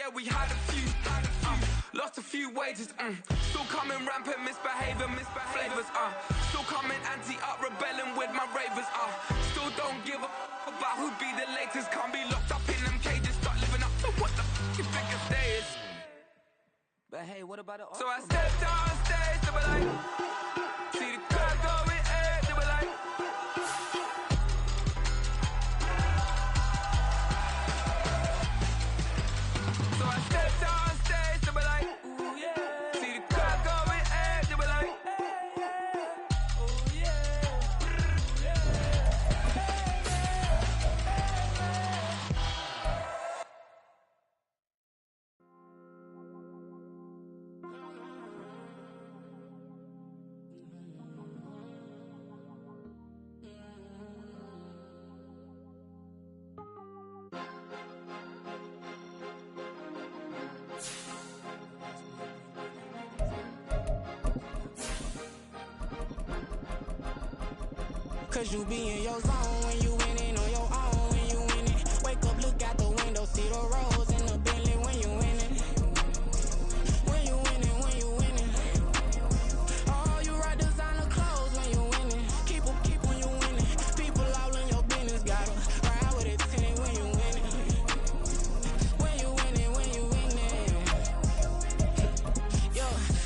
yeah, we had a few. Lost a few wages, still coming rampant, misbehaving, flavors, still coming anti-up, rebelling with my ravers, still don't give a about who be the latest, can't be locked up in them cages, start living up to what the you think your day is. But hey, what about it? So I stepped on stage, they were like, see the crowd going, they were like, so I stepped on stage, they were like, ooh yeah. See the crowd going, they were like, ooh yeah. Cause you be in your zone when you winning on your own. When you winning, wake up, look out the window, see the rose in the Bentley when you winning. When you winning, when you winning. Oh, you right designer clothes when you winning. Keep when you winning. People all in your business, gotta ride with it tinted when you winning. When you winning, when you winning.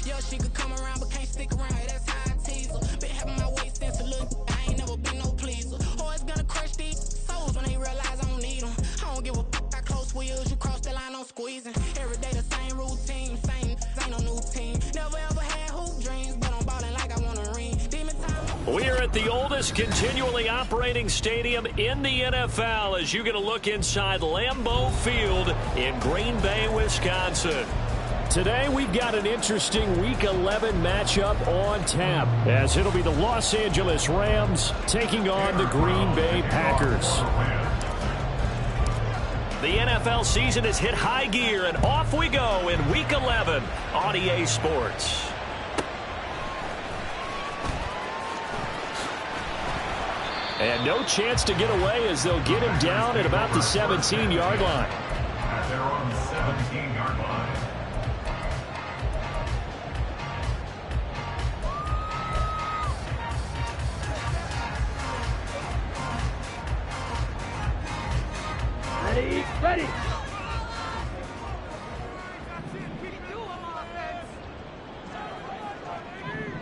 Yo, she could come around but can't stick around. That's how I tease her. Been having my waist since a little. Never been no pleaser. Always gonna crush these souls when they realize I don't need them. I don't give a fuck how close wheels you cross the line, I'm squeezing. Every day the same routine, same, ain't no new team. Never ever had hoop dreams, but I'm ballin' like I want a ring. Demon time. We are at the oldest continually operating stadium in the NFL as you get a look inside Lambeau Field in Green Bay, Wisconsin. Today, we've got an interesting Week 11 matchup on tap, as it'll be the Los Angeles Rams taking on the Green Bay Packers. The NFL season has hit high gear, and off we go in Week 11 on EA Sports. And no chance to get away as they'll get him down at about the 17-yard line. They're on the 17-yard line. Ready.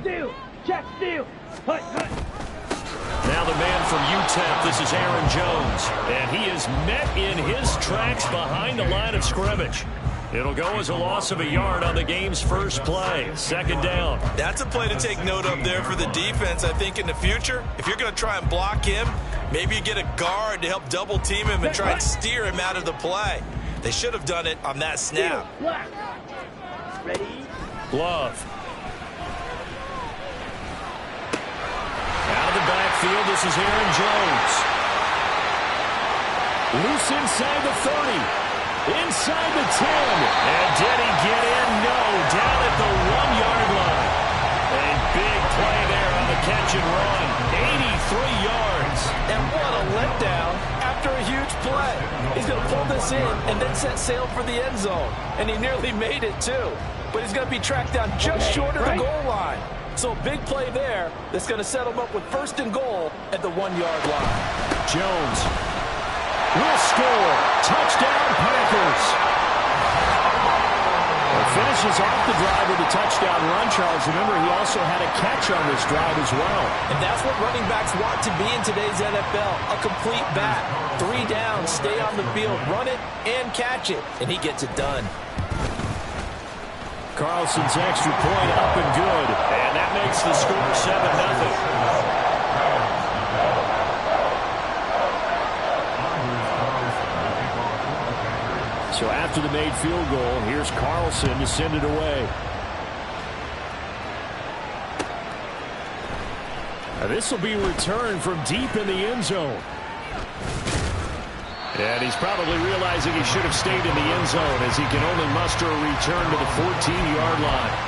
Steal. Check, steal. Hut. Now the man from UTEP, this is Aaron Jones. And he is met in his tracks behind the line of scrimmage. It'll go as a loss of a yard on the game's first play. Second down. That's a play to take note of there for the defense. I think in the future, if you're going to try and block him, maybe you get a guard to help double team him and try and steer him out of the play. They should have done it on that snap. Ready. Glove. Out of the backfield, this is Aaron Jones. Loose inside the 30. Inside the 10. And did he get in? No. Down at the 1-yard line. A big play there on the catch and run. 83 yards. And what a letdown after a huge play. He's going to pull this in and then set sail for the end zone. And he nearly made it, too. But he's going to be tracked down just short of the goal line. So a big play there that's going to set him up with first and goal at the 1-yard line. Jones will score. Touchdown, Packers. Finishes off the drive with a touchdown run, Charles. Remember, he also had a catch on this drive as well. And that's what running backs want to be in today's NFL, a complete back. 3 down, stay on the field, run it, and catch it. And he gets it done. Carlson's extra point up and good. And that makes the score 7-0. So after the made field goal, here's Carlson to send it away. This will be returned from deep in the end zone. And he's probably realizing he should have stayed in the end zone as he can only muster a return to the 14-yard line.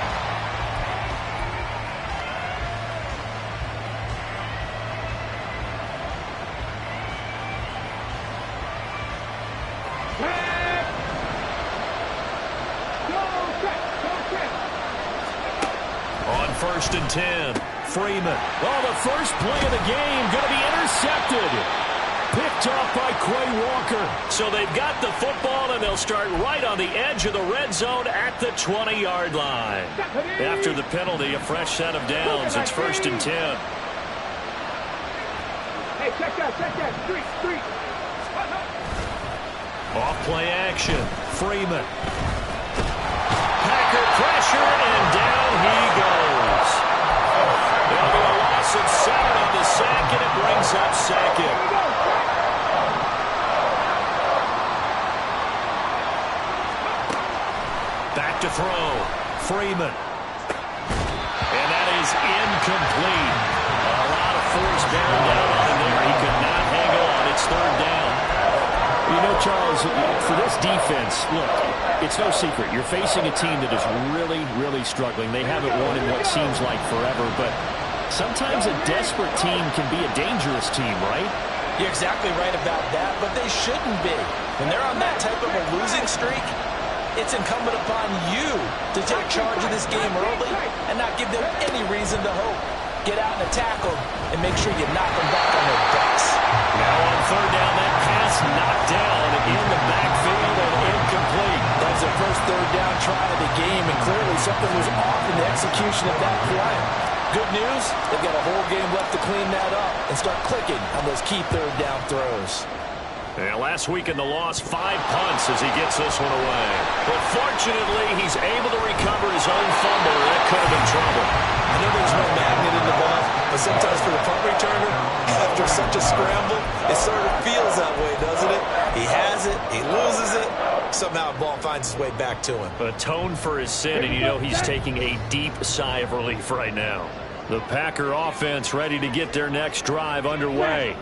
1st and 10. Freeman. Oh, the first play of the game going to be intercepted. Picked off by Quay Walker. So they've got the football, and they'll start right on the edge of the red zone at the 20-yard line. After the penalty, a fresh set of downs. It's 1st and 10. Hey, check that. Street. Off play action. Freeman. Packer pressure, and down he goes. There'll be a loss of 7 on the sack, and it brings up 2nd. Back to throw. Freeman. And that is incomplete. A lot of force bearing down on him there. He could not hang on. It's 3rd down. You know, Charles, for this defense, look, it's no secret. You're facing a team that is really, really struggling. They haven't won in what seems like forever, but sometimes a desperate team can be a dangerous team, right? You're exactly right about that, but they shouldn't be. When they're on that type of a losing streak, it's incumbent upon you to take charge of this game early and not give them any reason to hope. Get out and attack them and make sure you knock them back on their butts. Now on 3rd down, that pass knocked down in the backfield and incomplete. That's their first 3rd down try of the game, and clearly something was off in the execution of that play. Good news, they've got a whole game left to clean that up and start clicking on those key 3rd down throws. Yeah, last week in the loss, 5 punts as he gets this one away. But fortunately, he's able to recover his own fumble. That could have been trouble. I know there's no magnet in the ball, but sometimes for the punt returner, after such a scramble, it sort of feels that way, doesn't it? He has it, he loses it, somehow the ball finds its way back to him. Atone for his sin, and you know he's taking a deep sigh of relief right now. The Packer offense ready to get their next drive underway.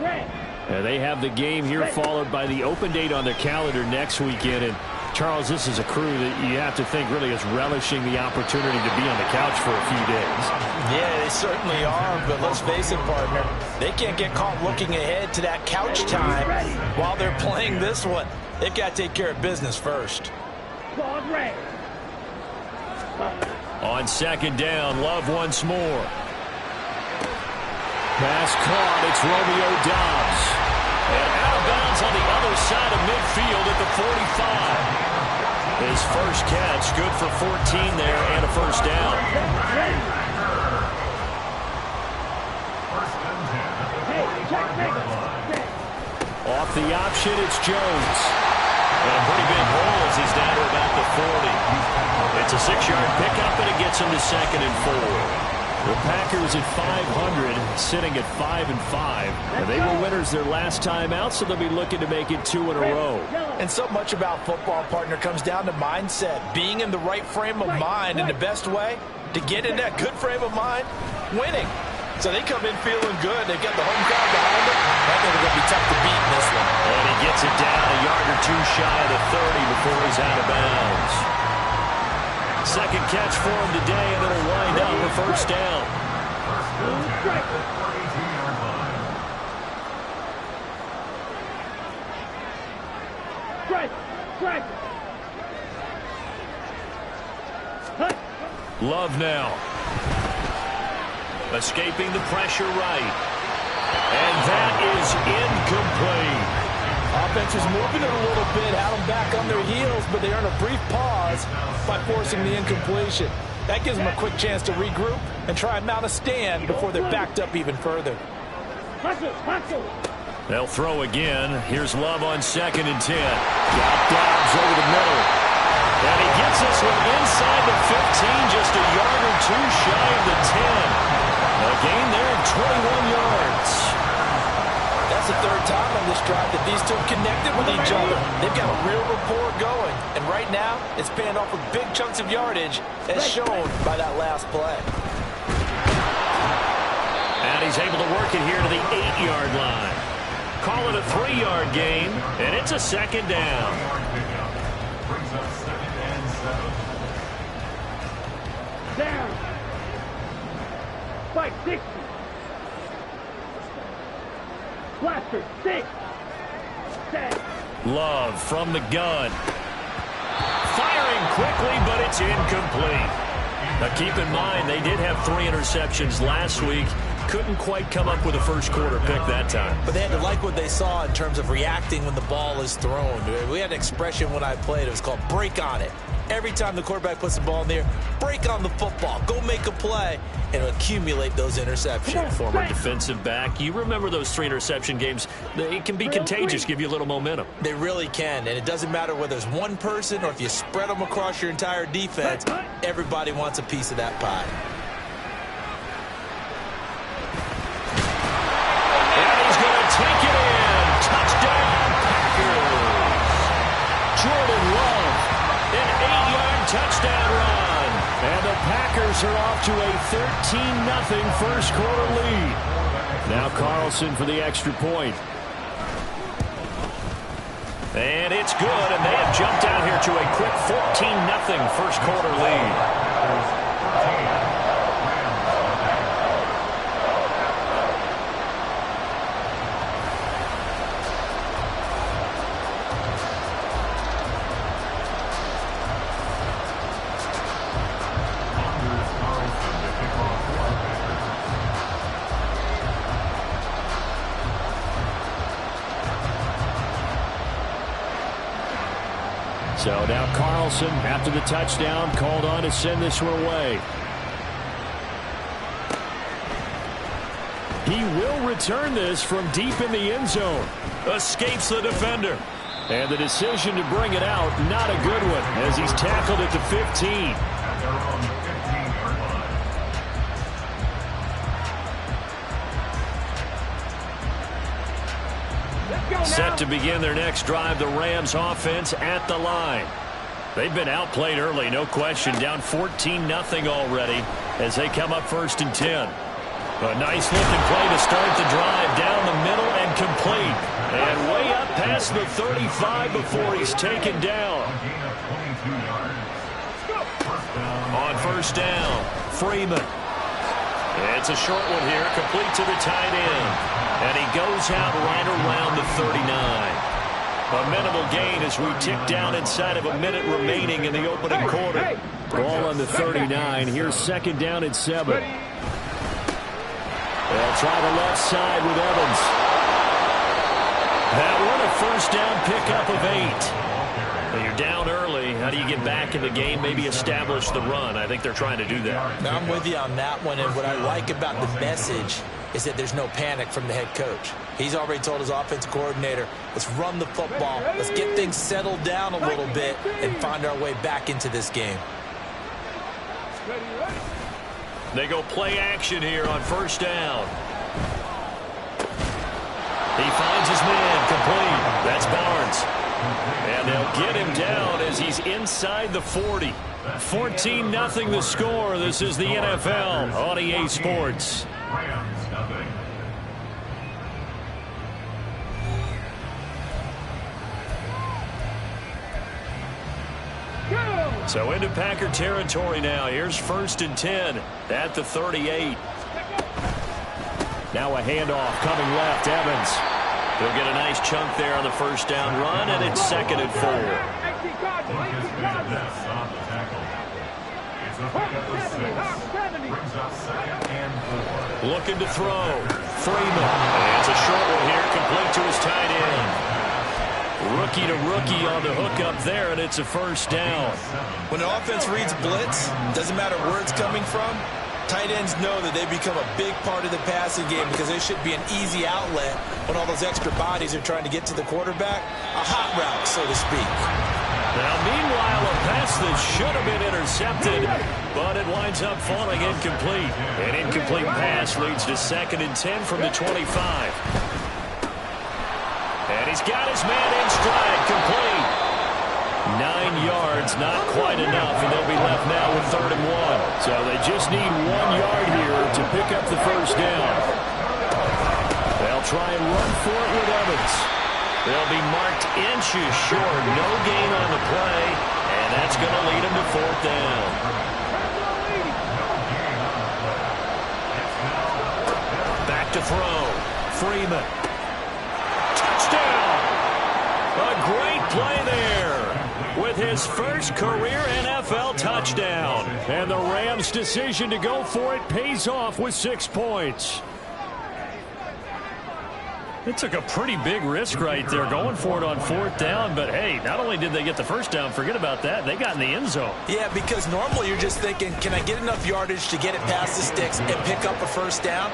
They have the game here followed by the open date on their calendar next weekend. And Charles, this is a crew that you have to think really is relishing the opportunity to be on the couch for a few days. Yeah, they certainly are, but let's face it, partner. They can't get caught looking ahead to that couch time while they're playing this one. They've got to take care of business first. On 2nd down, Love once more. Pass caught. It's Romeo Doubs. And out of bounds on the other side of midfield at the 45. His first catch, good for 14 there and a 1st down. Off the option, it's Jones. And a pretty big hole as he's down to about the 40. It's a 6-yard pickup, and it gets him to 2nd and 4. The Packers at 500, sitting at 5-5. And they were winners their last time out, so they'll be looking to make it 2 in a row. And so much about football, partner, comes down to mindset. Being in the right frame of mind, and the best way to get in that good frame of mind, winning. So they come in feeling good. They've got the home crowd behind them. I think they're going to be tough to beat in this one. And he gets it down a yard or 2 shy of the 30 before he's out of bounds. 2nd catch for him today, and it'll wind up a 1st down. Love now. Escaping the pressure right. And that is incomplete. Offense is moving it a little bit, had them back on their heels, but they earn a brief pause by forcing the incompletion. That gives them a quick chance to regroup and try and mount a stand before they're backed up even further. They'll throw again. Here's Love on 2nd and 10. Got Doubs over the middle. And he gets this one inside the 15, just a yard or 2 shy of the 10. A gain there of 21 yards. That's the 3rd time on this drive that these two have connected with each other. They've got a real rapport going. And right now, it's paying off with big chunks of yardage, as shown by that last play. And he's able to work it here to the 8-yard line. Call it a 3-yard gain, and it's a 2nd down. Brings up 2nd and 7. Down. 560. Blaster, 6. 10. Love from the gun. Firing quickly, but it's incomplete. Now keep in mind, they did have 3 interceptions last week. Couldn't quite come up with a first quarter pick that time. But they had to like what they saw in terms of reacting when the ball is thrown. We had an expression when I played. It was called break on it. Every time the quarterback puts the ball in there, break on the football. Go make a play and accumulate those interceptions. Former defensive back. You remember those 3 interception games. It can be contagious, give you a little momentum. They really can, and it doesn't matter whether it's one person or if you spread them across your entire defense. Everybody wants a piece of that pie. And he's going to take it in. Touchdown, Packers. Jordan Love, an 8-yard touchdown run. And the Packers are off to a 13-0 first quarter lead. Now Carlson for the extra point. And it's good, and they have jumped out here to a quick 14-0 first quarter lead. So now Carlson, after the touchdown, called on to send this one away. He will return this from deep in the end zone. Escapes the defender. And the decision to bring it out, not a good one, as he's tackled at the 15. Set to begin their next drive, the Rams offense at the line. They've been outplayed early, no question, down 14-0 already as they come up 1st and 10. A nice looking play to start the drive, down the middle and complete. And way up past the 35 before he's taken down. On 1st down, Freeman. It's a short one here, complete to the tight end. And he goes out right around the 39. A minimal gain as we tick down inside of a minute remaining in the opening quarter. Ball on the 39. Here's 2nd down and 7. They'll try the left side with Evans. That one a 1st down pickup of 8. Well, you're down early. How do you get back in the game? Maybe establish the run. I think they're trying to do that. Now, I'm with you on that one, and what I like about the message is that there's no panic from the head coach. He's already told his offensive coordinator, let's run the football, let's get things settled down a little bit and find our way back into this game. They go play action here on 1st down. He finds his man, complete. That's Barnes. And they'll get him down as he's inside the 40. 14-0 the score. This is the NFL on EA Sports. So into Packer territory now. Here's 1st and 10 at the 38. Now a handoff coming left, Evans. He'll get a nice chunk there on the 1st down run, and it's 2nd and 4. Looking to throw. Freeman. And it's a short one here, complete to his tight end. Rookie to rookie on the hook up there, and it's a 1st down. When an offense reads blitz, doesn't matter where it's coming from, tight ends know that they become a big part of the passing game because they should be an easy outlet when all those extra bodies are trying to get to the quarterback. A hot route, so to speak. Now, meanwhile, a pass that should have been intercepted, but it winds up falling incomplete. An incomplete pass leads to 2nd and 10 from the 25. And he's got his man in stride, complete. 9 yards, not quite enough, and they'll be left now with 3rd and 1. So they just need 1 yard here to pick up the 1st down. They'll try and run for it with Evans. They'll be marked inches short, no gain on the play, and that's going to lead them to 4th down. Back to throw. Freeman. Touchdown! A great play there with his first career NFL touchdown. And the Rams' decision to go for it pays off with 6 points. It took a pretty big risk right there going for it on 4th down. But, hey, not only did they get the first down, forget about that, they got in the end zone. Yeah, because normally you're just thinking, can I get enough yardage to get it past the sticks and pick up a first down?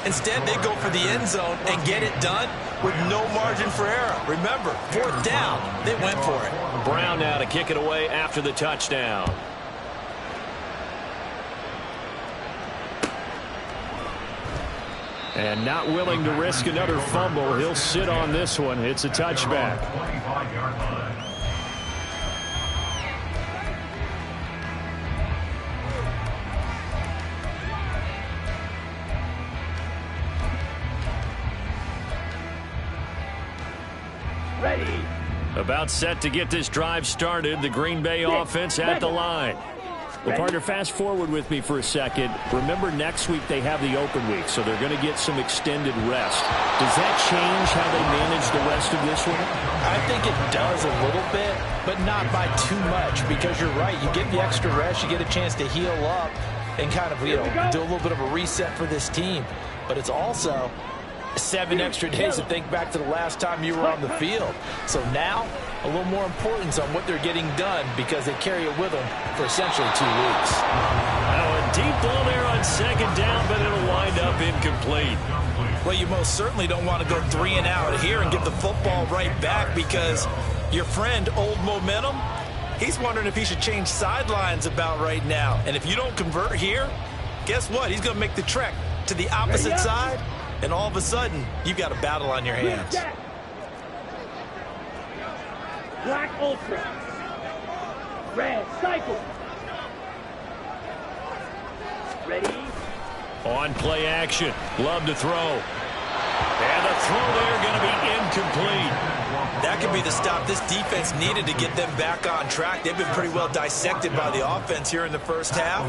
Instead, they go for the end zone and get it done with no margin for error. Remember, 4th down, they went for it. Brown now to kick it away after the touchdown. And not willing to risk another fumble. He'll sit on this one. It's a touchback. Ready. About set to get this drive started. The Green Bay offense at the line. Well, partner, fast forward with me for a second. Remember, next week they have the open week, so they're going to get some extended rest. Does that change how they manage the rest of this one? I think it does a little bit, but not by too much, because you're right. You get the extra rest, you get a chance to heal up and kind of, do a little bit of a reset for this team. But it's also 7 extra days to think back to the last time you were on the field. So now, a little more importance on what they're getting done because they carry it with them for essentially 2 weeks. Now a deep ball there on 2nd down, but it'll wind up incomplete. Well, you most certainly don't want to go 3 and out here and get the football right back because your friend, Old Momentum, he's wondering if he should change sidelines about right now. And if you don't convert here, guess what? He's going to make the trek to the opposite side, and all of a sudden, you've got a battle on your hands. Black Ultra. Red Cycle. Ready. On play action. Love to throw. And the throw there going to be incomplete. That could be the stop this defense needed to get them back on track. They've been pretty well dissected by the offense here in the first half.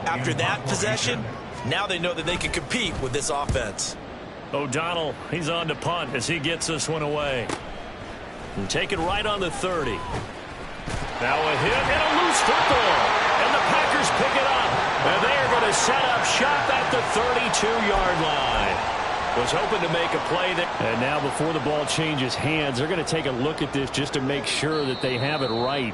After that possession, now they know that they can compete with this offense. O'Donnell, he's on to punt as he gets this one away. And take it right on the 30. Now a hit and a loose football. And the Packers pick it up. And they are going to set up shop at the 32-yard line. Was hoping to make a play there. And now before the ball changes hands, they're going to take a look at this just to make sure that they have it right.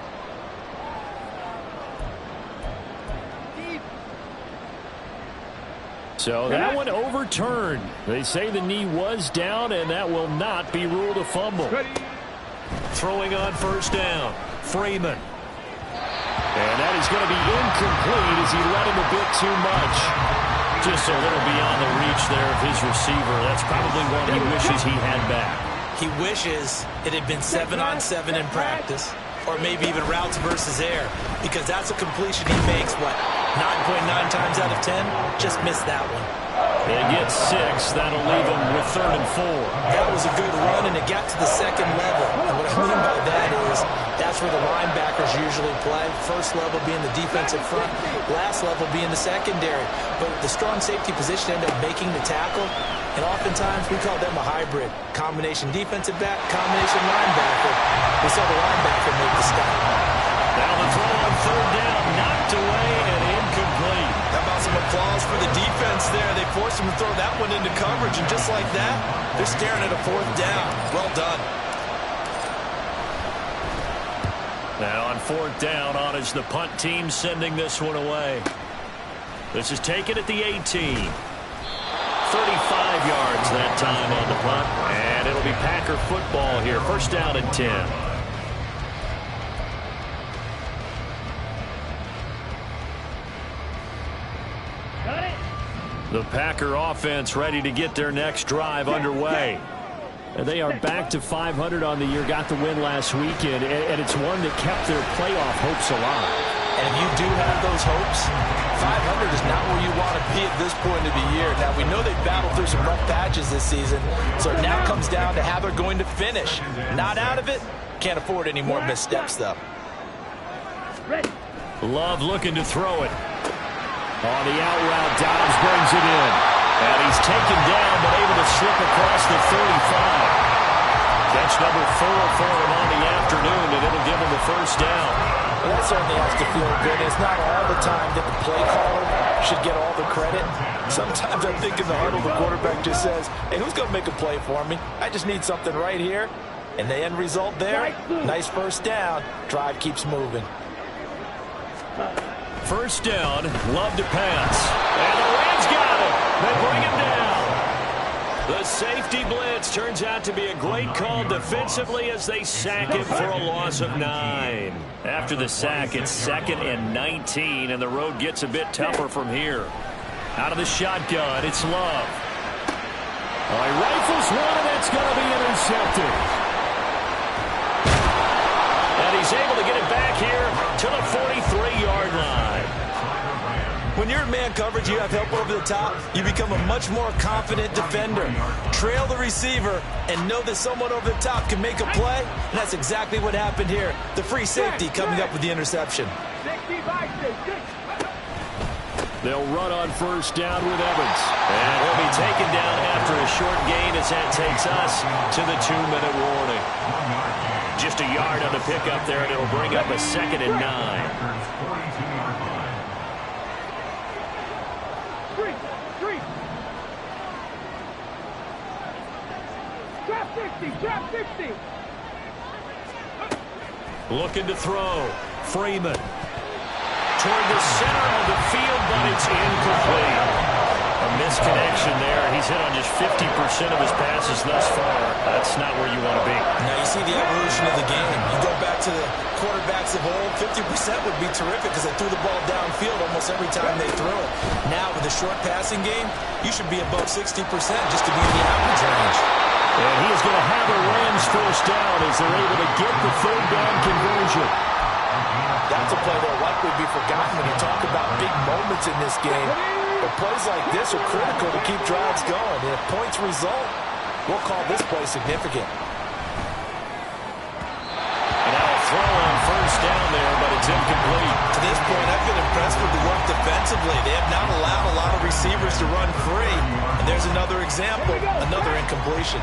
So that one overturned. They say the knee was down, and that will not be ruled a fumble. Throwing on 1st down, Freeman. And that is going to be incomplete as he let him a bit too much. Just a little beyond the reach there of his receiver. That's probably one he wishes he had back. He wishes it had been 7-on-7 in practice, or maybe even routes versus air, because that's a completion he makes, 9.9 times out of 10? Just missed that one. They get 6. That'll leave them with 3rd and 4. That was a good run, and it got to the 2nd level. And what I mean by that is that's where the linebackers usually play. First level being the defensive front, last level being the secondary. But the strong safety position ended up making the tackle, and oftentimes we call them a hybrid. Combination defensive back, combination linebacker. We saw the linebacker make the stop. Now the throw on 3rd down, knocked away and incomplete. How about some applause for the defense there? They forced him to throw that one into coverage, and just like that, they're staring at a 4th down. Well done. Now on 4th down, on is the punt team sending this one away. This is taken at the 18. 35 yards that time on the punt, and it'll be Packer football here. 1st down and 10. The Packer offense ready to get their next drive underway. And they are back to 500 on the year, got the win last weekend, and it's one that kept their playoff hopes alive. And if you do have those hopes, 500 is not where you want to be at this point of the year. Now, we know they've battled through some rough patches this season, so it now comes down to how they're going to finish. Not out of it, can't afford any more missteps, though. Love looking to throw it. On the out route, Dobbs brings it in. And he's taken down, but able to slip across the 35. That's number 4 for him on the afternoon, and it'll give him the first down. Well, that certainly has to feel good. It's not all the time that the play caller should get all the credit. Sometimes I think in the huddle, the quarterback just says, hey, who's going to make a play for me? I just need something right here. And the end result there, nice first down. Drive keeps moving. First down, Love to pass. And the Rams got it. They bring him down. The safety blitz turns out to be a great call defensively as they sack him for a loss of 9. After the sack, it's 2nd and 19, and the road gets a bit tougher from here. Out of the shotgun, it's Love. He rifles one, and it's going to be intercepted. And he's able to get it back here to the 43-yard line. When you're in man coverage, you have help over the top, you become a much more confident defender. Trail the receiver and know that someone over the top can make a play, and that's exactly what happened here. The free safety coming up with the interception. They'll run on first down with Evans. And he'll be taken down after a short gain as that takes us to the 2-minute warning. Just a yard on the pickup there, and it'll bring up a 2nd and 9. Trap 60. Looking to throw. Freeman. Toward the center of the field, but it's incomplete. A misconnection there. He's hit on just 50% of his passes thus far. That's not where you want to be. Now you see the evolution of the game. You go back to the quarterbacks of old, 50% would be terrific because they threw the ball downfield almost every time they threw it. Now with a short passing game, you should be above 60% just to be in the average range. And he is going to have a Rams first down as they're able to get the 3rd down conversion. That's a play that will likely be forgotten when you talk about big moments in this game. But plays like this are critical to keep drives going. And if points result, we'll call this play significant. And now a throw on first down there, but it's incomplete. To this point, I've been impressed with the work defensively. They have not allowed a lot of receivers to run free. And there's another example, another incompletion.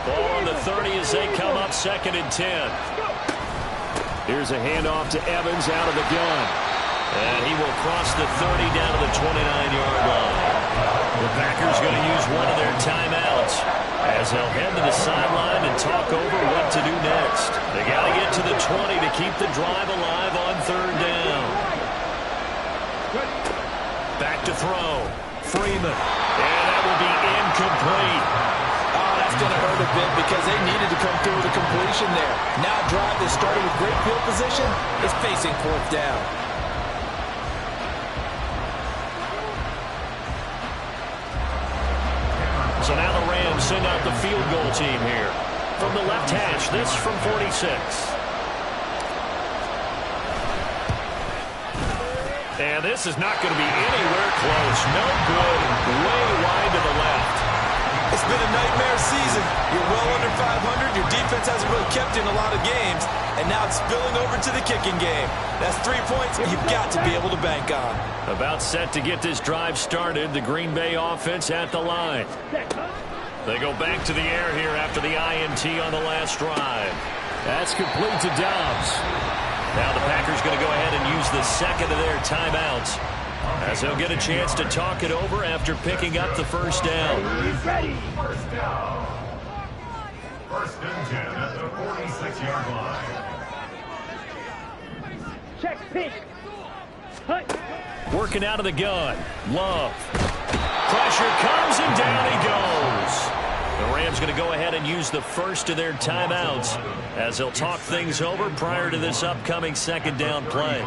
Ball on the 30 as they come up 2nd and 10. Here's a handoff to Evans out of the gun. And he will cross the 30 down to the 29-yard line. The Packers going to use one of their timeouts as they'll head to the sideline and talk over what to do next. They got to get to the 20 to keep the drive alive on 3rd down. Back to throw. Freeman. And that will be incomplete. Oh, that's going to hurt a bit because they needed to come through with a completion there. Now a drive that started with great field position is facing 4th down. So now the Rams send out the field goal team here. From the left hash, this from 46. And this is not going to be anywhere close. No good. Way wide to the left. It's been a nightmare season. You're well under 500. Your defense hasn't really kept you in a lot of games. And now it's spilling over to the kicking game. That's 3 points you've got to be able to bank on. About set to get this drive started. The Green Bay offense at the line. They go back to the air here after the INT on the last drive. That's complete to Dobbs. Now the Packers going to go ahead and use the 2nd of their timeouts as they'll get a chance to talk it over after picking up the first down. Ready. First down. 1st and 10 at the 46-yard line. Check pitch. Working out of the gun. Love. Pressure comes and down he goes. The Rams going to go ahead and use the 1st of their timeouts as they'll talk things over prior to this upcoming 2nd down play.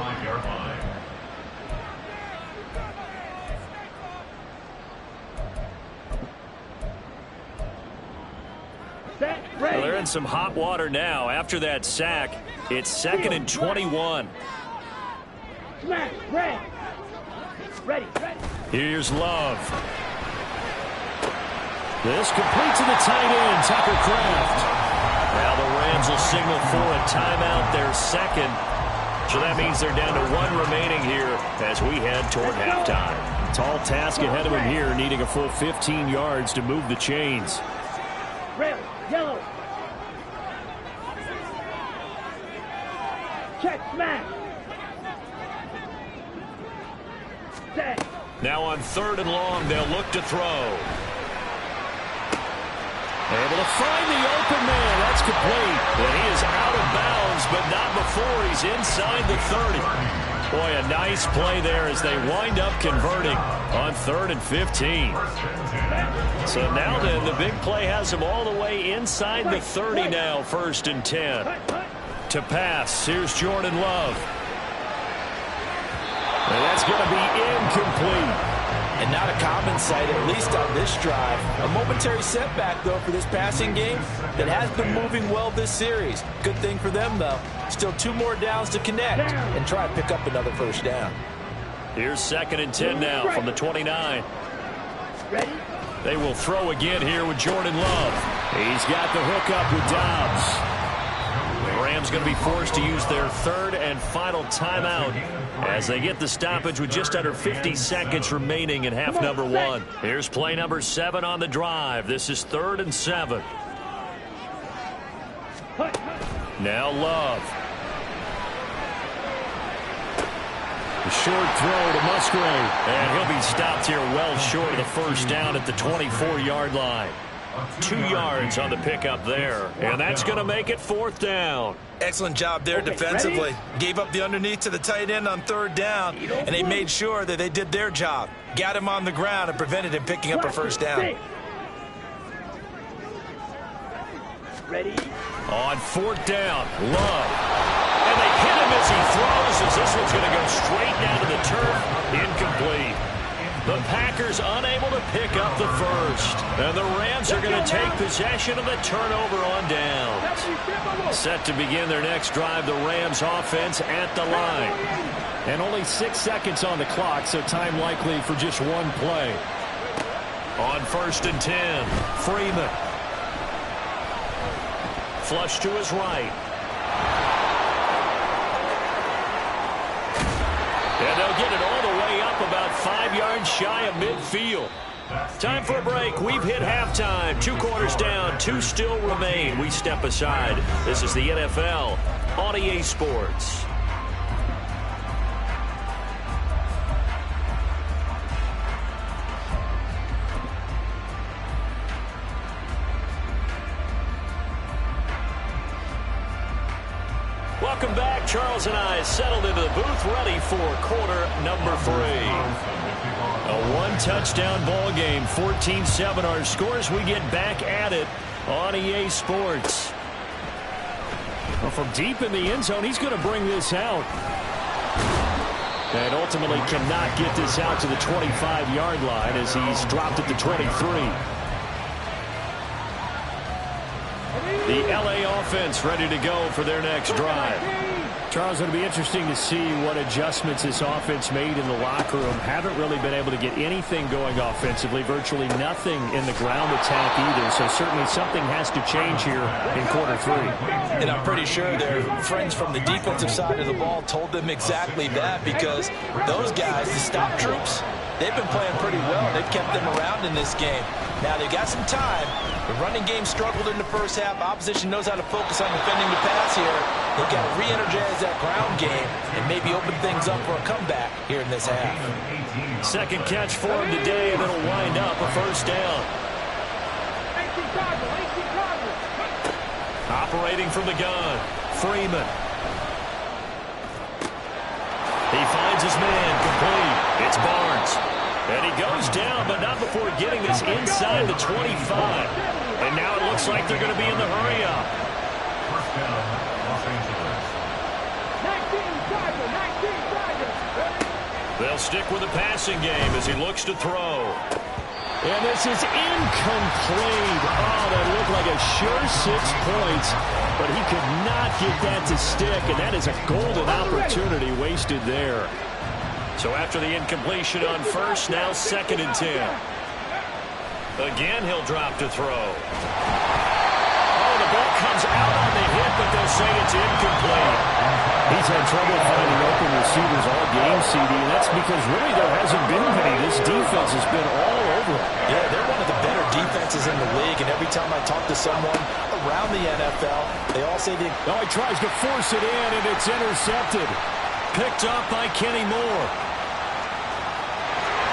Well, they're in some hot water now. After that sack, it's 2nd and 21. Ready. Here's Love. This complete to the tight end, Tucker Kraft. Now the Rams will signal for a timeout, their 2nd. So that means they're down to 1 remaining here as we head toward halftime. Tall task ahead of him here, needing a full 15 yards to move the chains. Red, yellow. Smash. Set. Now on 3rd and long, they'll look to throw. Able to find the open man. That's complete. And he is out of bounds, but not before he's inside the 30. Boy, a nice play there as they wind up converting on 3rd and 15. So now then, the big play has him all the way inside the 30 now, 1st and 10. To pass, here's Jordan Love. And that's going to be incomplete. And not a common sight, at least on this drive. A momentary setback, though, for this passing game that has been moving well this series. Good thing for them, though. Still 2 more downs to connect and try to pick up another 1st down. Here's 2nd and 10 now from the 29. They will throw again here with Jordan Love. He's got the hook up with Dobbs. The Rams going to be forced to use their 3rd and final timeout as they get the stoppage with just under 50 seconds remaining in half number 1. Here's play number 7 on the drive. This is 3rd and 7. Now Love. The short throw to Musgrave. And he'll be stopped here well short of the 1st down at the 24-yard line. 2 yards on the pickup there. And that's going to make it 4th down. Excellent job there defensively. Gave up the underneath to the tight end on 3rd down, and they made sure that they did their job. Got him on the ground and prevented him picking up a 1st down. Ready? On 4th down, Love. And they hit him as he throws, as this one's going to go straight down to the turf. Incomplete. The Packers unable to pick up the 1st. And the Rams are going to take possession of the turnover on downs. Set to begin their next drive, the Rams offense at the line. And only 6 seconds on the clock, so time likely for just 1 play. On 1st and 10, Freeman. Flush to his right. And they'll get it all the way up about 5 yards shy of midfield. Time for a break. We've hit halftime. 2 quarters down. 2 still remain. We step aside. This is the NFL on EA Sports. Welcome back. Charles and I settled into the booth, ready for quarter number 3. A 1-touchdown ball game, 14-7 our scores. We get back at it on EA Sports. Well, from deep in the end zone, he's going to bring this out. And ultimately cannot get this out to the 25-yard line as he's dropped at the 23. The LA offense ready to go for their next drive. Charles, it'll be interesting to see what adjustments this offense made in the locker room. Haven't really been able to get anything going offensively. Virtually nothing in the ground attack either. So certainly something has to change here in quarter 3. And I'm pretty sure their friends from the defensive side of the ball told them exactly that, because those guys, the stop troops, they've been playing pretty well. They've kept them around in this game. Now they've got some time. The running game struggled in the first half. Opposition knows how to focus on defending the pass here. They've got to re-energize that ground game and maybe open things up for a comeback here in this half. Second catch for him today, and it'll wind up a 1st down. Operating from the gun, Freeman. He finds his man, complete. It's Barnes. And he goes down, but not before getting this inside the 25. And now it looks like they're going to be in the hurry-up. First down, Los Angeles. 19 They'll stick with the passing game as he looks to throw. And this is incomplete. Oh, that looked like a sure 6 points, but he could not get that to stick, and that is a golden opportunity wasted there. So after the incompletion on 1st, now 2nd and 10. Again, he'll drop to throw. Oh, the ball comes out on the hit, but they'll say it's incomplete. He's had trouble finding open receivers all game, CD, and that's because really there hasn't been many. This defense has been all over it. Yeah, they're one of the better defenses defenses in the league, and every time I talk to someone around the NFL, they all say they... Oh, he tries to force it in, and it's intercepted. Picked up by Kenny Moore.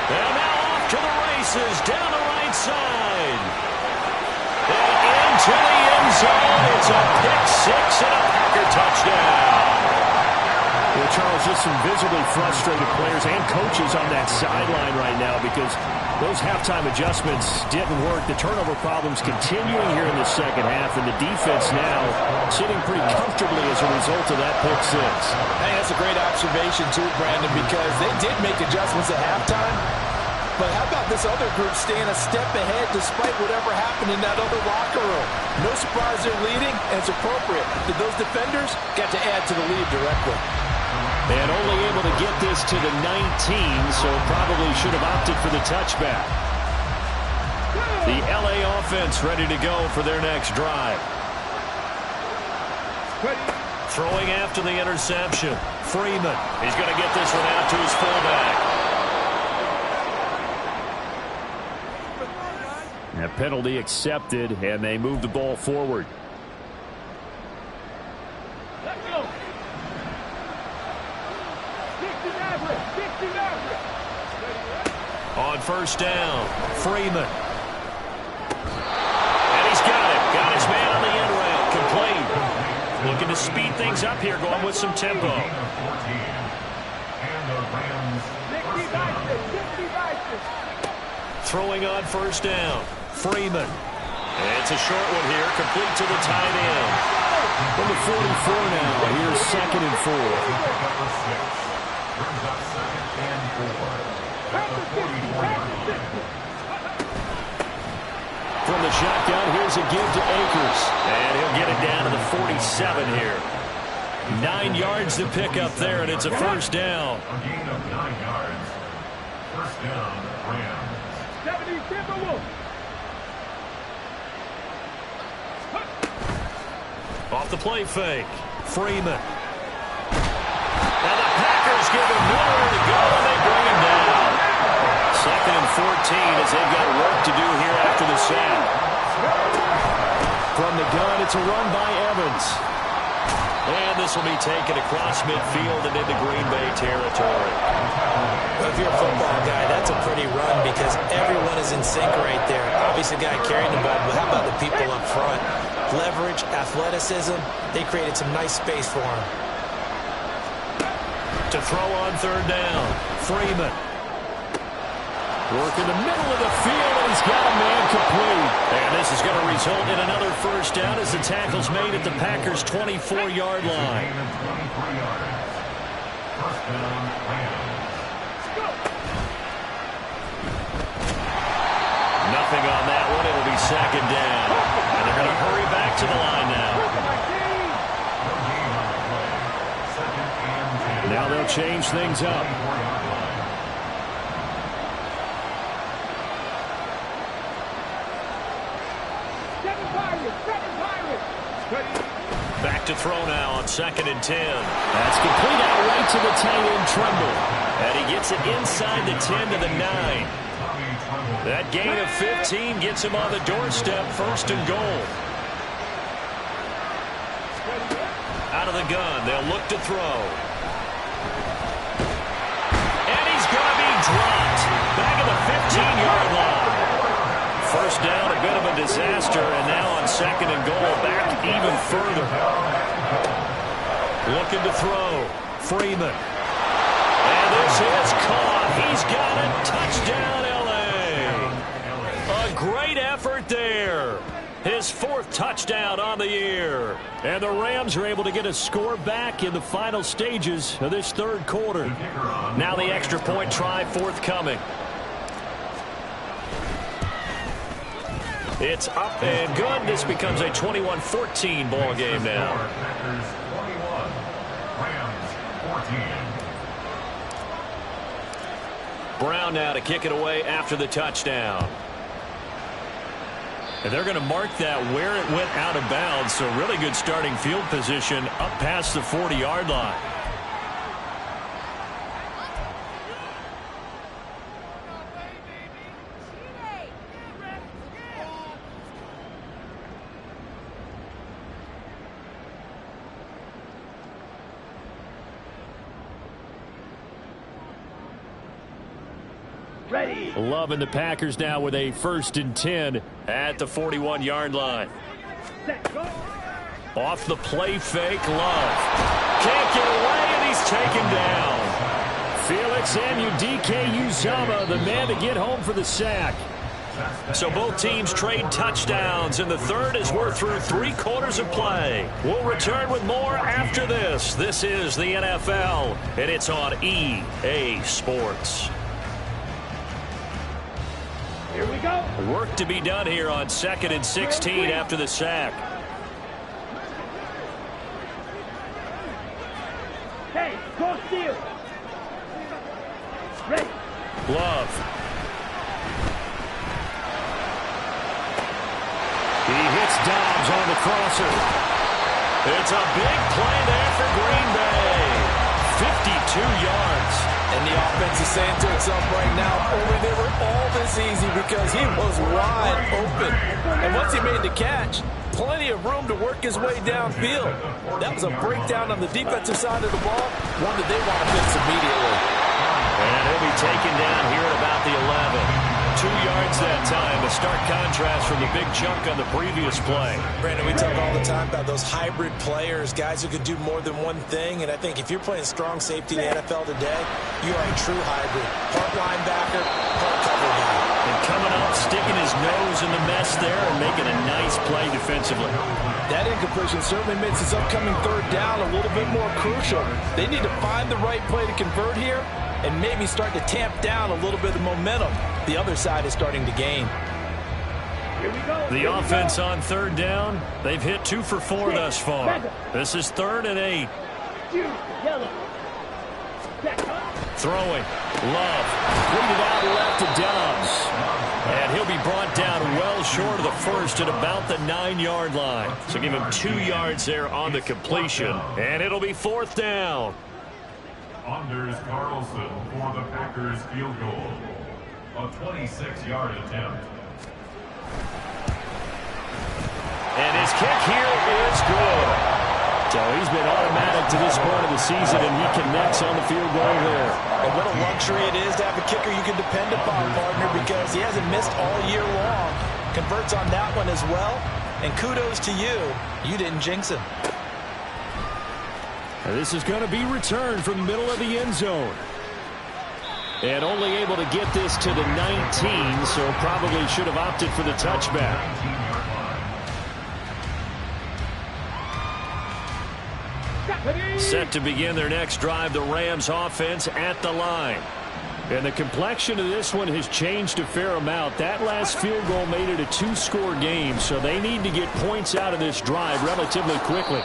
And now off to the races, down the right side. And into the end zone. It's a pick six and a Packer touchdown. Well, Charles, just some visibly frustrated players and coaches on that sideline right now because those halftime adjustments didn't work. The turnover problems continuing here in the second half, and the defense now sitting pretty comfortably as a result of that pick six. Hey, that's a great observation too, Brandon, because they did make adjustments at halftime. But how about this other group staying a step ahead despite whatever happened in that other locker room? No surprise they're leading, and it's appropriate that those defenders got to add to the lead directly. And only able to get this to the 19, so probably should have opted for the touchback. The LA offense ready to go for their next drive. Throwing after the interception. Freeman. He's going to get this one out to his fullback. A penalty accepted, and they move the ball forward. On first down, Freeman. And he's got it. Got his man on the end route. Complete. Looking to speed things up here, going with some tempo. Throwing on first down, Freeman. It's a short one here, complete to the tight end. From the 44 now, here's 2nd and 4. From the shotgun, here's a give to Akers. And he'll get it down to the 47 here. 9 yards to pick up there, and it's a first down. A gain of 9 yards. First down, Rams. Off the play fake, Freeman. And the Packers give him nowhere to go, and they bring him down. 2nd and 14 as they've got work to do here after the sack. From the gun, it's a run by Evans. And this will be taken across midfield and into Green Bay territory. Well, if you're a football guy, that's a pretty run because everyone is in sync right there. Obviously, the guy carrying the ball, but how about the people up front? Leverage, athleticism, they created some nice space for him. To throw on third down, Freeman. Work in the middle of the field, and he's got a man complete. And this is going to result in another first down as the tackle's made at the Packers' 24-yard line. Nothing on that one. It'll be 2nd down. And they're going to hurry back to the line now. Now they'll change things up. Back to throw now on 2nd and 10. That's complete out right to the tight end, Tremble. And he gets it inside the 10 to the 9. That gain of 15 gets him on the doorstep, 1st and goal. Out of the gun, they'll look to throw. And he's going to be dropped. Back at the 15-yard line. First down, a bit of a disaster, and now on 2nd and goal, back even further. Looking to throw, Freeman. And this is caught. He's got it. Touchdown, L.A. A great effort there. His 4th touchdown on the year. And the Rams are able to get a score back in the final stages of this 3rd quarter. Now the extra point try forthcoming. It's up and good. This becomes a 21-14 ball game now. Packers 21, Rams 14. Brown now to kick it away after the touchdown. And they're going to mark that where it went out of bounds. So really good starting field position up past the 40-yard line. Ready. Love and the Packers now with a 1st and 10 at the 41-yard line. Set. Go. Off the play fake, Love. Can't get away, and he's taken down. Felix Anudike-Uzomah, the man to get home for the sack. So both teams trade touchdowns in the third as we're through 3 quarters of play. We'll return with more after this. This is the NFL, and it's on EA Sports. Here we go. Work to be done here on 2nd and 16 after the sack. Hey, go steal. Ready. Love. He hits Dobbs on the crosser. It's a big play there for Green Bay. 52 yards. And the offense is saying to itself right now, only they were all this easy because he was wide open. And once he made the catch, plenty of room to work his way downfield. That was a breakdown on the defensive side of the ball, one that they want to fix immediately. And he'll be taken down here at about the 11. 2 yards that time, a stark contrast from the big chunk on the previous play. Brandon, we talk all the time about those hybrid players, guys who can do more than one thing. And I think if you're playing strong safety in the NFL today, you are a true hybrid. Part linebacker, part cover guy. And coming up, sticking his nose in the mess there and making a nice play defensively. That incompletion certainly makes this upcoming 3rd down a little bit more crucial. They need to find the right play to convert here and maybe start to tamp down a little bit of momentum. The other side is starting to gain. Here we go. The offense on 3rd down, they've hit 2 for 4 thus far. This is 3rd and 8. Yellow. Throwing. Love. Completed out left to Dobbs. And he'll be brought down well short of the first at about the 9-yard line. So give him 2 yards there on the completion. And it'll be 4th down. Anders Carlson for the Packers field goal. A 26-yard attempt. And his kick here is good. So he's been automatic to this point of the season, and he connects on the field goal there. And what a luxury it is to have a kicker you can depend upon, partner, because he hasn't missed all year long. Converts on that one as well. And kudos to you. You didn't jinx him. And this is going to be returned from the middle of the end zone. And only able to get this to the 19, so probably should have opted for the touchback. Set to begin their next drive, the Rams offense at the line. And the complexion of this one has changed a fair amount. That last field goal made it a 2-score game, so they need to get points out of this drive relatively quickly.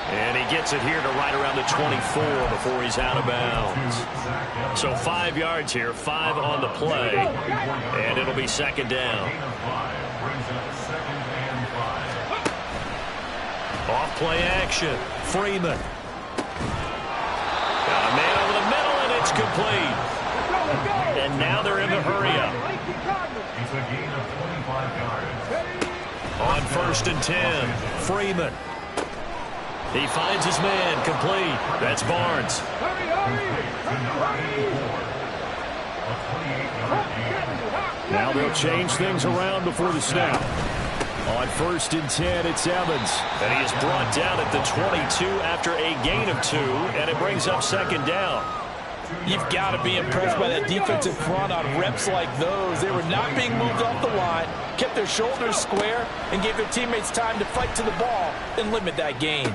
And he gets it here to right around the 24 before he's out of bounds. So 5 yards here, 5 on the play, and it'll be 2nd down. Off play action, Freeman. Got a man over the middle, and it's complete. And now they're in the hurry-up. It's a gain of 25 yards. On 1st and 10, Freeman. He finds his man, complete. That's Barnes. Now they'll change things around before the snap. On 1st and 10, it's Evans. And he is brought down at the 22 after a gain of 2, and it brings up 2nd down. You've got to be impressed by that defensive front on reps like those. They were not being moved off the line, kept their shoulders square, and gave their teammates time to fight to the ball and limit that gain.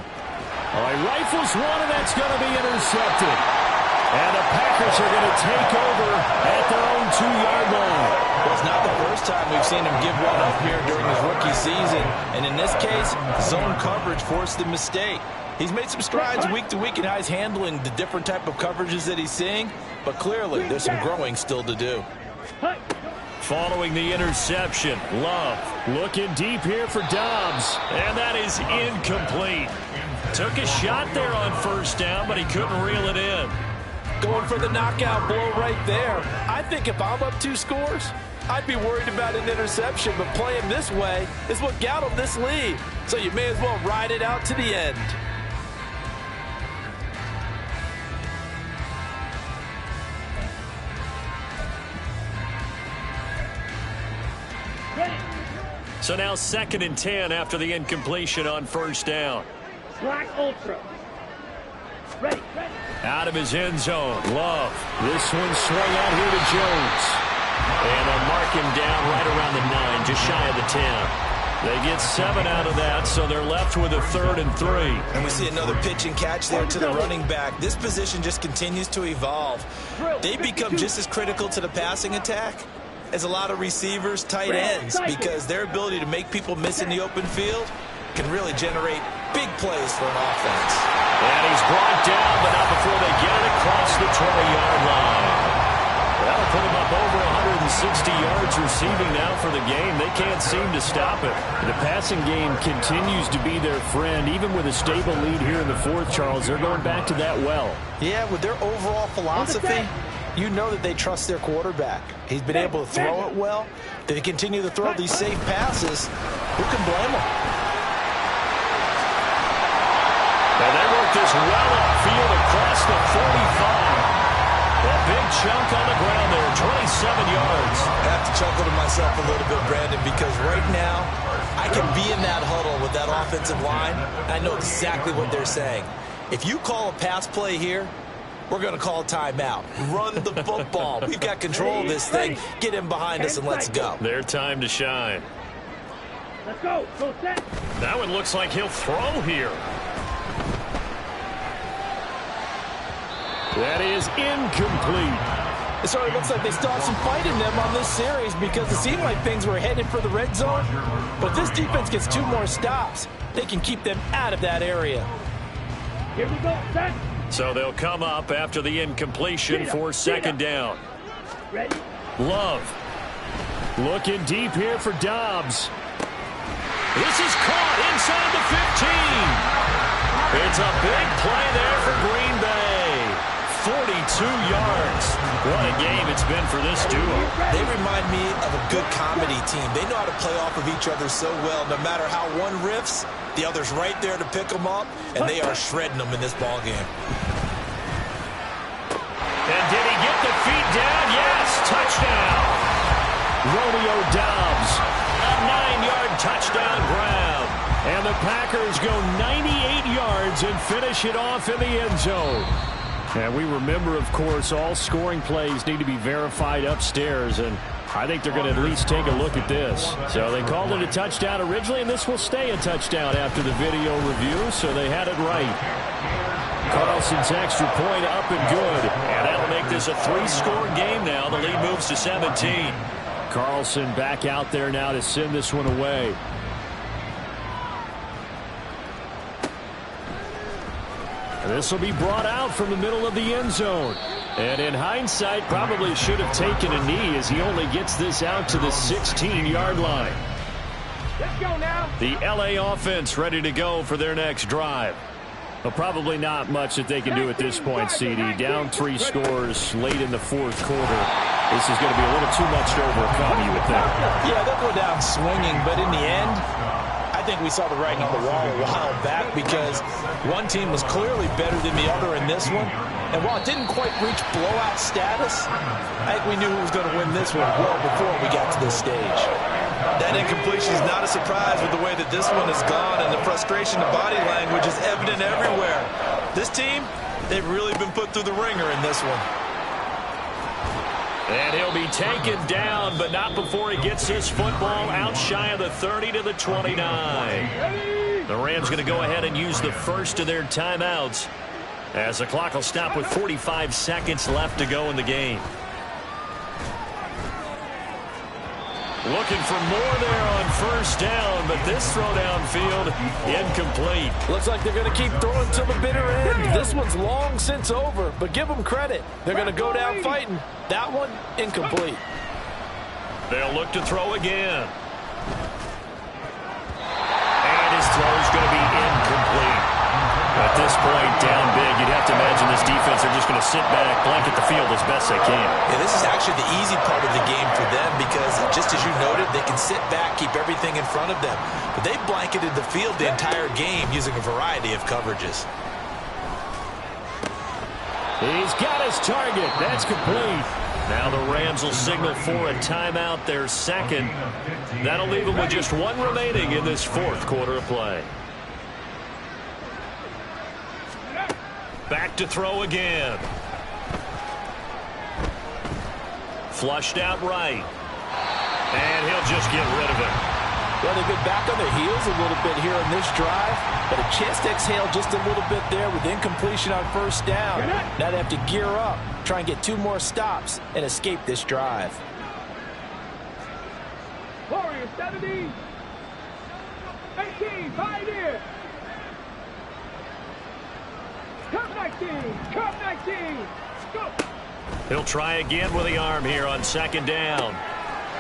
All right, rifles one, and that's going to be intercepted. And the Packers are going to take over at their own 2-yard line. Well, it's not the first time we've seen him give one up here during his rookie season. And in this case, zone coverage forced the mistake. He's made some strides week to week in how he's handling the different type of coverages that he's seeing. But clearly, there's some growing still to do. Following the interception, Love looking deep here for Dobbs. And that is incomplete. Took a shot there on 1st down, but he couldn't reel it in. Going for the knockout blow right there. I think if I'm up 2 scores, I'd be worried about an interception, but playing this way is what got him this lead. So you may as well ride it out to the end. So now 2nd and 10 after the incompletion on first down. Black Ultra. Ready. Out of his end zone, Love. This one swung out here to Jones. And they'll mark him down right around the 9, just shy of the 10. They get 7 out of that, so they're left with a 3rd and 3. And we see another pitch and catch there to the running back. This position just continues to evolve. They become just as critical to the passing attack as a lot of receivers, tight ends, because their ability to make people miss in the open field can really generate big plays for an offense. And he's brought down, but not before they get it across the 20-yard line. That'll put him up over 160 yards receiving now for the game. They can't seem to stop it. The passing game continues to be their friend. Even with a stable lead here in the 4th, Charles, they're going back to that well. Yeah, with their overall philosophy, you know that they trust their quarterback. He's been able to throw it well. They continue to throw these safe passes. Who can blame them? And they work this well upfield across the 45. A big chunk on the ground there, 27 yards. I have to chuckle to myself a little bit, Brandon, because right now I can be in that huddle with that offensive line. I know exactly what they're saying. If you call a pass play here, we're going to call a timeout. Run the football. We've got control of this thing. Get him behind us and let's go. Their time to shine. Let's go. Go set. That one looks like he'll throw here. That is incomplete. It sort of looks like they still have some fight in them on this series because it seemed like things were headed for the red zone. But if this defense gets 2 more stops, they can keep them out of that area. Here we go. Set. So they'll come up after the incompletion for 2nd down. Ready. Love. Looking deep here for Dobbs. This is caught inside the 15. It's a big play there for Green Bay. 42 yards. What a game it's been for this duo. They remind me of a good comedy team. They know how to play off of each other so well. No matter how one riffs, the other's right there to pick them up, and they are shredding them in this ballgame. And did he get the feet down? Yes, touchdown. Romeo Dobbs, a 9-yard touchdown grab. And the Packers go 98 yards and finish it off in the end zone. And we remember, of course, all scoring plays need to be verified upstairs, and I think they're going to at least take a look at this. So they called it a touchdown originally, and this will stay a touchdown after the video review, so they had it right. Carlson's extra point up and good, and that'll make this a 3-score game now. The lead moves to 17. Carlson back out there now to send this one away. This will be brought out from the middle of the end zone. And in hindsight, probably should have taken a knee as he only gets this out to the 16-yard line. Let's go now. The LA offense ready to go for their next drive. But probably not much that they can do at this point, CD. Down 3 scores late in the 4th quarter. This is going to be a little too much to overcome, you would think. Yeah, they'll go down swinging, but in the end, I think we saw the writing on the wall a while back because one team was clearly better than the other in this one. And while it didn't quite reach blowout status, I think we knew who was going to win this one well before we got to this stage. That incompletion is not a surprise with the way that this one has gone, and the frustration of body language is evident everywhere. This team, they've really been put through the ringer in this one. And he'll be taken down, but not before he gets his football out shy of the 30 to the 29. The Rams going to go ahead and use the first of their timeouts as the clock will stop with 45 seconds left to go in the game. Looking for more there on first down, but this throw downfield incomplete. Looks like they're going to keep throwing till the bitter end. This one's long since over, but give them credit. They're going to go down fighting. That one, incomplete. They'll look to throw again. And his throw's going to be incomplete. At this point, down big, you'd have to imagine this defense are just going to sit back, blanket the field as best they can. Yeah, this is actually the easy part of the game for them because, just as you noted, they can sit back, keep everything in front of them. But they've blanketed the field the entire game using a variety of coverages. He's got his target. That's complete. Now the Rams will signal for a timeout, their second. That'll leave them with just one remaining in this fourth quarter of play. Back to throw again. Flushed out right. And he'll just get rid of it. Well, they've been back on their heels a little bit here on this drive, but a chance to exhale just a little bit there with incompletion on first down. Now they have to gear up, try and get 2 more stops, and escape this drive. Warriors 70. 18, pioneer. Come 19, come 19. Go. He'll try again with the arm here on second down.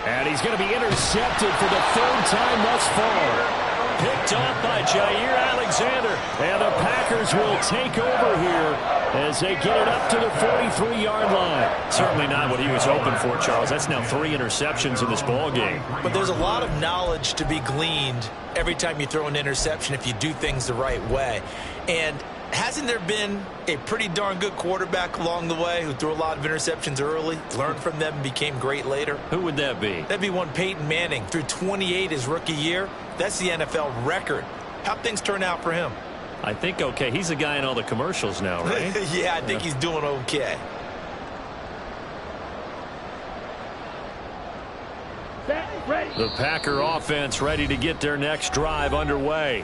And he's going to be intercepted for the 3rd time thus far. Picked off by Jair Alexander. And the Packers will take over here as they get it up to the 43-yard line. Certainly not what he was hoping for, Charles. That's now 3 interceptions in this ball game. But there's a lot of knowledge to be gleaned every time you throw an interception if you do things the right way. And hasn't there been a pretty darn good quarterback along the way who threw a lot of interceptions early, learned from them, and became great later? Who would that be? That'd be one Peyton Manning. Threw 28 his rookie year. That's the NFL record. How'd things turn out for him? I think okay. He's a guy in all the commercials now, right? Yeah, I think he's doing okay. Set, ready. The Packer offense ready to get their next drive underway.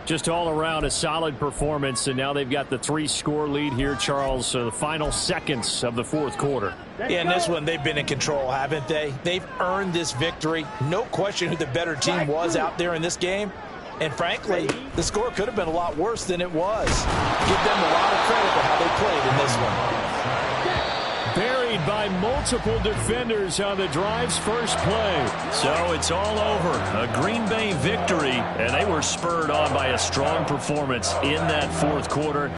Just all around a solid performance, and now they've got the 3-score lead here, Charles. So the final seconds of the fourth quarter. Yeah, in this one, they've been in control, haven't they? They've earned this victory. No question who the better team was out there in this game. And frankly, the score could have been a lot worse than it was. Give them a lot of credit for how they played in this one. Buried by multiple defenders on the drive's first play. So it's all over. A Green Bay victory, and they were spurred on by a strong performance in that fourth quarter.